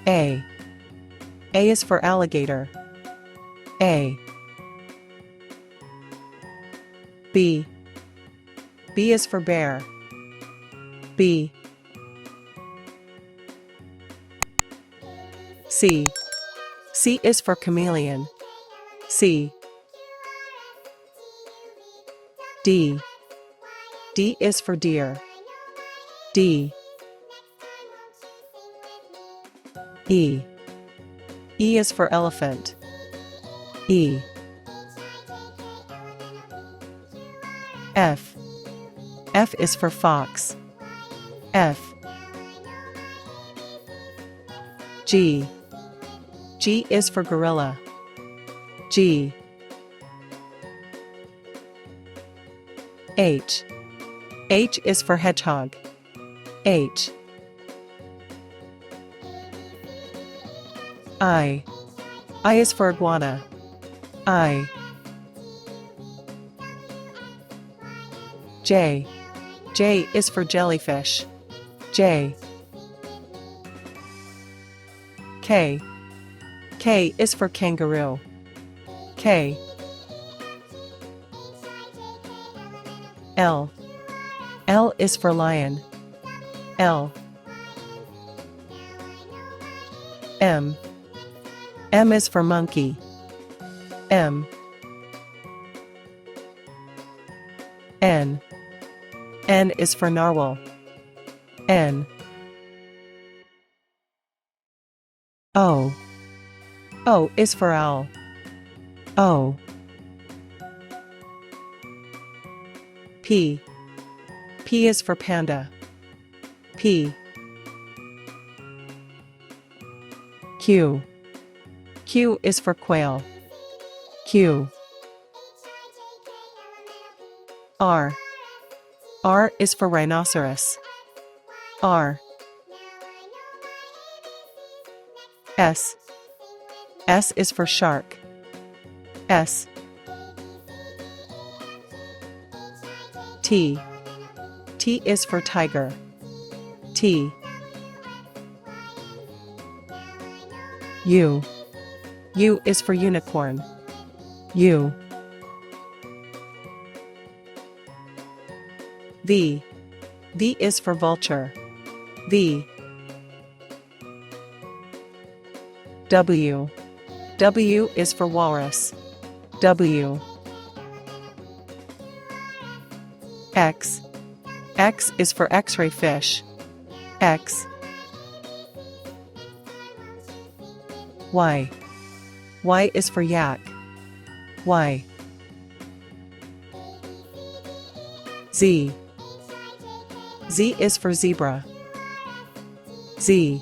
A. A is for alligator. A. B. B is for bear. B. C. C is for chameleon. C. D. D is for deer. D. E. E is for elephant. E. F. F is for fox. F. G. G is for gorilla. G. H. H is for hedgehog. H. I. I is for iguana. I. J. J is for jellyfish. J. K. K is for kangaroo. K. L. L is for lion. L. M. M is for monkey. M. N. N is for narwhal. N. O. O is for owl. O. P. P is for panda. P. Q. Q is for quail. Q. R. R is for rhinoceros. R. S. S is for shark. S. T. T is for tiger. T. U. U is for unicorn. U. V. V is for vulture. V. W. W is for walrus. W. X. X is for X-ray fish. X. Y. Y is for yak. Y. Z. Z is for zebra. Z.